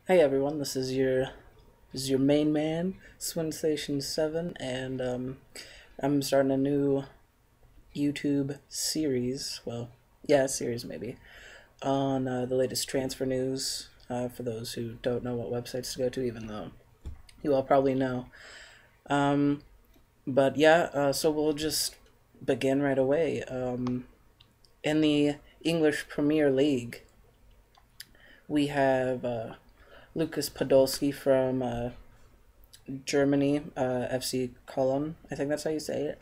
Hey everyone, this is your main man, Swinstation7, and I'm starting a new YouTube series. Well, yeah, series maybe on the latest transfer news. For those who don't know what websites to go to, even though you all probably know. Um, but yeah, so we'll just begin right away. In the English Premier League, we have Lucas Podolski from Germany, FC Cologne. I think that's how you say it.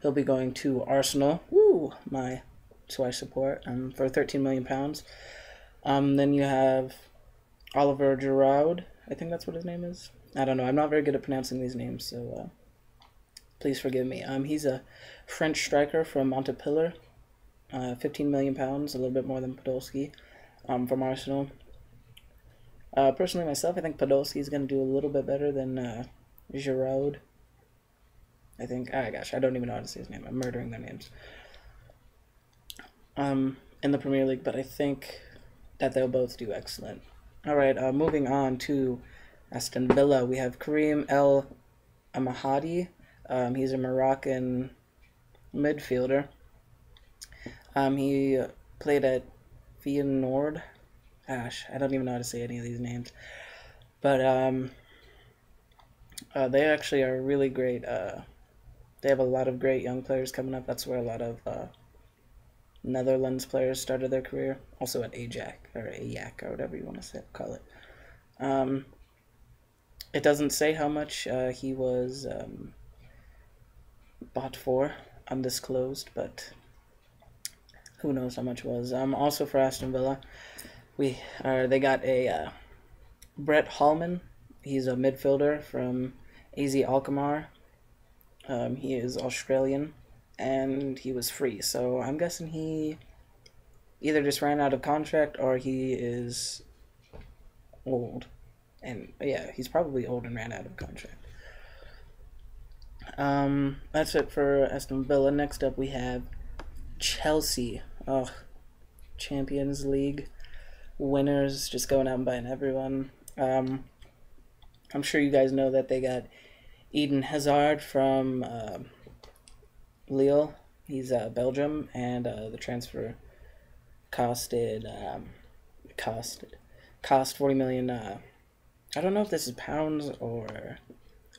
He'll be going to Arsenal. Woo, my, so I support. For 13 million pounds. Then you have Oliver Giroud. I think that's what his name is. I don't know. I'm not very good at pronouncing these names, so please forgive me. He's a French striker from Montpellier. 15 million pounds, a little bit more than Podolski. From Arsenal. Personally, myself, I think Podolski is going to do a little bit better than Giroud. I think. Ah, gosh, I don't even know how to say his name. I'm murdering their names. In the Premier League, but I think that they'll both do excellent. All right, moving on to Aston Villa, we have Kareem El Amahadi. He's a Moroccan midfielder. He played at Feyenoord. Gosh, I don't even know how to say any of these names. But they actually are really great. They have a lot of great young players coming up. That's where a lot of Netherlands players started their career. Also at Ajax or whatever you want to call it. It doesn't say how much he was bought for, undisclosed, but who knows how much it was. Also for Aston Villa, they got a Brett Hallman. He's a midfielder from AZ Alkmaar. He is Australian, and he was free. So I'm guessing he either just ran out of contract or he is old. And yeah, he's probably old and ran out of contract. That's it for Aston Villa. Next up, we have Chelsea. Oh, Champions League winners, just going out and buying everyone. I'm sure you guys know that they got Eden Hazard from Lille. He's Belgium, and the transfer costed cost 40 million. I don't know if this is pounds or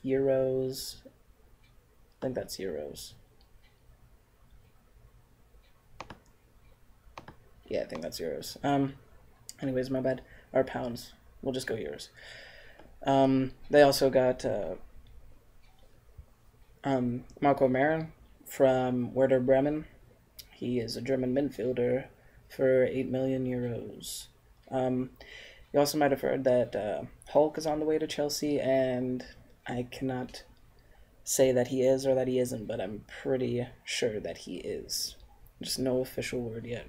euros. I think that's euros. Yeah, I think that's euros. Anyways, my bad. Or pounds. We'll just go euros. They also got Marco Marin from Werder Bremen. He is a German midfielder for 8 million euros. You also might have heard that Hulk is on the way to Chelsea, and I cannot say that he is or that he isn't, but I'm pretty sure that he is. Just no official word yet.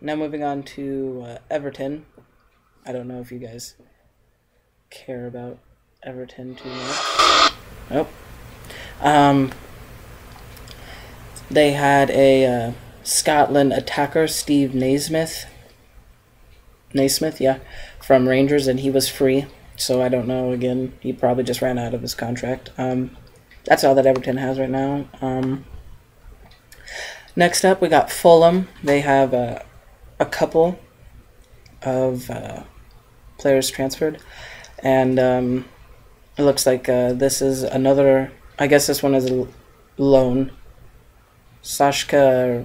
Now moving on to Everton. I don't know if you guys care about Everton too much. Nope. They had a Scotland attacker, Steve Naismith. Naismith, yeah, from Rangers, and he was free. So I don't know. Again, he probably just ran out of his contract. That's all that Everton has right now. Next up, we got Fulham. They have a couple of players transferred, and it looks like this is another. I guess this one is a loan. Sashka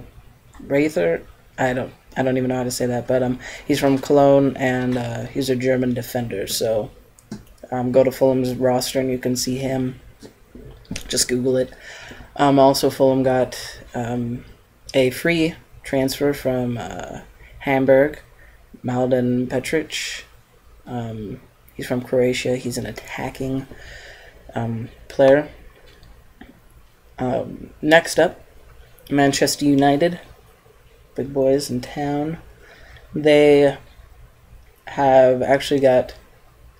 Rather. I don't even know how to say that, but he's from Cologne, and he's a German defender. So go to Fulham's roster and you can see him. Just Google it. Also, Fulham got a free transfer from Hamburg, Mladen Petric. He's from Croatia. He's an attacking player. Next up, Manchester United, big boys in town. They have actually got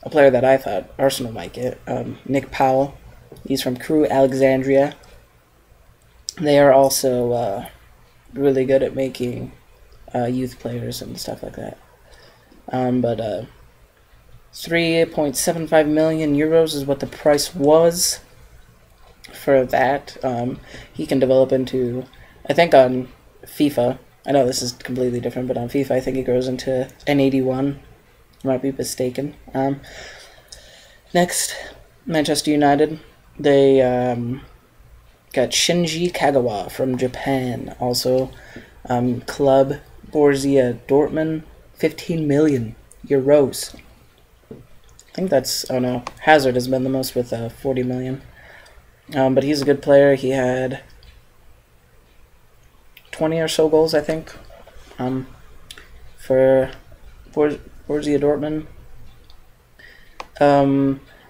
a player that I thought Arsenal might get, Nick Powell. He's from Crewe Alexandria. They are also really good at making youth players and stuff like that. But 3.75 million euros is what the price was for that. He can develop into, I think on FIFA, I know this is completely different, but on FIFA I think he grows into an 81. I might be mistaken. Next, Manchester United. They got Shinji Kagawa from Japan. Also, club Borussia Dortmund, 15 million euros. I think that's, oh no, Hazard has been the most with 40 million. But he's a good player. He had 20 or so goals, I think, for Borussia Dortmund.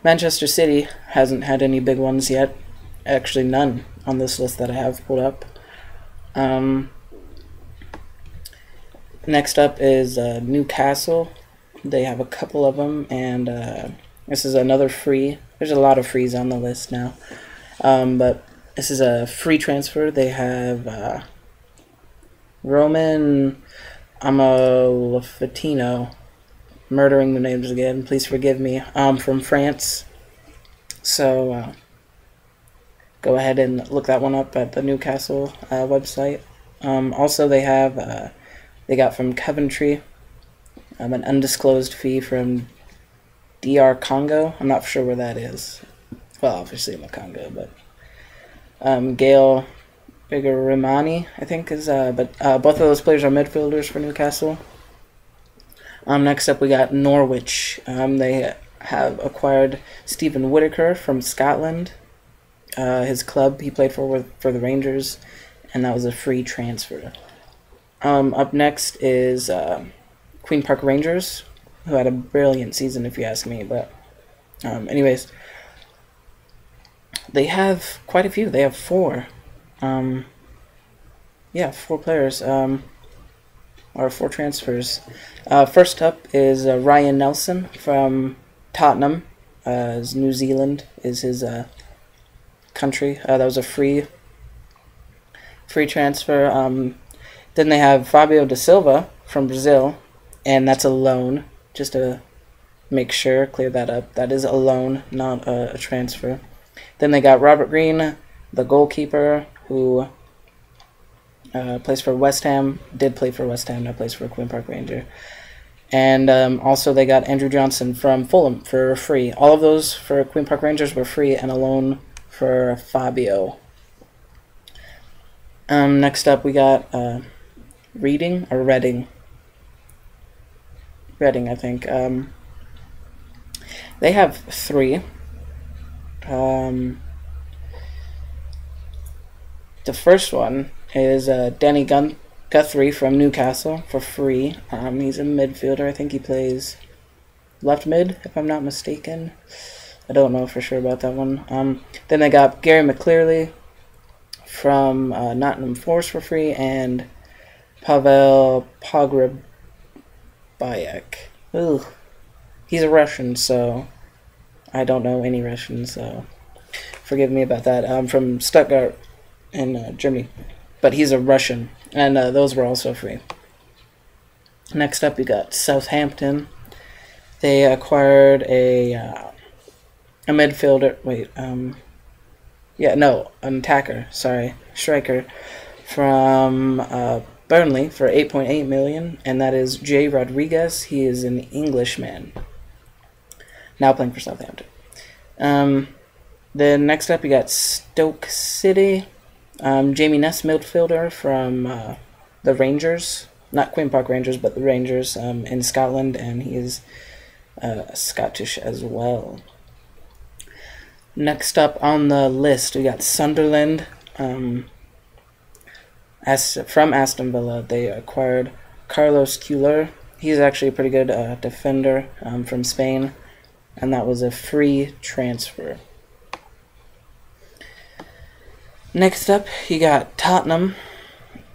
Manchester City hasn't had any big ones yet. Actually, none on this list that I have pulled up. Next up is Newcastle. They have a couple of them, and this is another free. There's a lot of frees on the list now. But this is a free transfer. They have Roman Amalfitino, murdering the names again, please forgive me, from France. So go ahead and look that one up at the Newcastle website. Also, they have they got from Coventry an undisclosed fee from DR Congo. I'm not sure where that is. Well, obviously in the Congo, but Gail Bigarimani, I think, is but both of those players are midfielders for Newcastle. Next up, we got Norwich. They have acquired Stephen Whittaker from Scotland. His club he played for the Rangers, and that was a free transfer. Up next is Queen Park Rangers, who had a brilliant season, if you ask me. But anyways, they have quite a few. They have four. Yeah, 4 players. Or 4 transfers. First up is Ryan Nelson from Tottenham. New Zealand is his country. That was a free transfer. Then they have Fabio da Silva from Brazil, and that's a loan. Just to make sure, clear that up. That is a loan, not a transfer. Then they got Robert Green, the goalkeeper, who plays for West Ham, did play for West Ham, now plays for Queen Park Ranger. And also they got Andrew Johnson from Fulham for free. All of those for Queen Park Rangers were free, and a loan for Fabio. Next up we got Reading, I think. They have 3. The first one is Danny Guthrie from Newcastle for free. He's a midfielder. I think he plays left mid, if I'm not mistaken. I don't know for sure about that one. Then they got Gary McClearly from Nottingham Forest for free, and Pavel Pogrebayak. Ugh. He's a Russian, so I don't know any Russian, so forgive me about that. From Stuttgart in Germany. But he's a Russian, and those were also free. Next up, you got Southampton. They acquired a midfielder. Wait, an attacker. Sorry, striker from Burnley for 8.8 million, and that is Jay Rodriguez. He is an Englishman, now playing for Southampton. Then next up, you got Stoke City. Jamie Ness, midfielder from the Rangers, not Queen Park Rangers, but the Rangers in Scotland, and he is Scottish as well. Next up on the list, we got Sunderland. From Aston Villa, they acquired Carlos Cuellar. He's actually a pretty good defender from Spain, and that was a free transfer. Next up, you got Tottenham.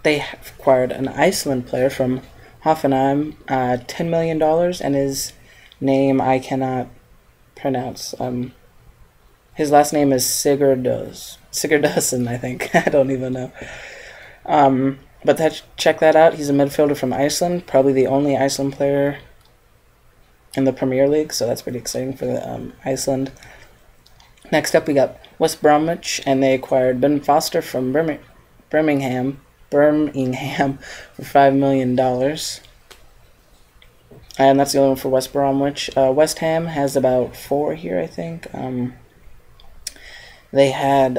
They have acquired an Iceland player from Hoffenheim, $10 million, and his name I cannot pronounce. His last name is Sigurdsson, I think. I don't even know. But check that out. He's a midfielder from Iceland, probably the only Iceland player in the Premier League, so that's pretty exciting for the Iceland. Next up, we got West Bromwich, and they acquired Ben Foster from Birmingham for $5 million. And that's the only one for West Bromwich. West Ham has about 4 here, I think. They have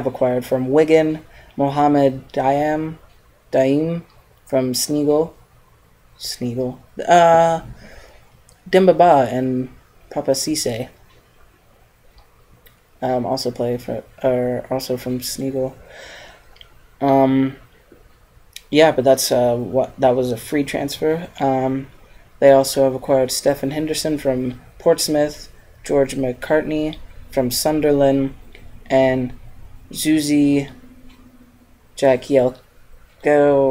acquired from Wigan Mohamed Daim from Sneagle, Dimbaba and Papa Cisse. Also from Sneagle. Yeah, but that was a free transfer. They also have acquired Stephen Henderson from Portsmouth, George McCartney from Sunderland, and Zuzi Jagielko.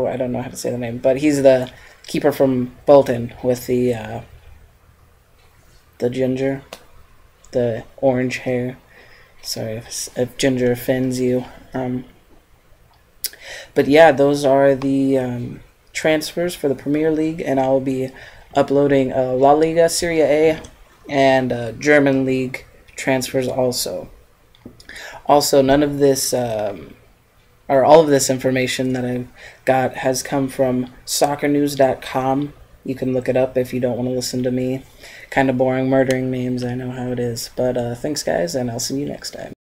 I don't know how to say the name, but he's the keeper from Bolton with the ginger, the orange hair. Sorry if ginger offends you. But yeah, those are the transfers for the Premier League, and I will be uploading La Liga, Serie A, and German League transfers also. Also, none of this, or all of this information that I've got has come from soccernews.com. You can look it up if you don't want to listen to me. Kind of boring, murdering names, I know how it is. But thanks, guys, and I'll see you next time.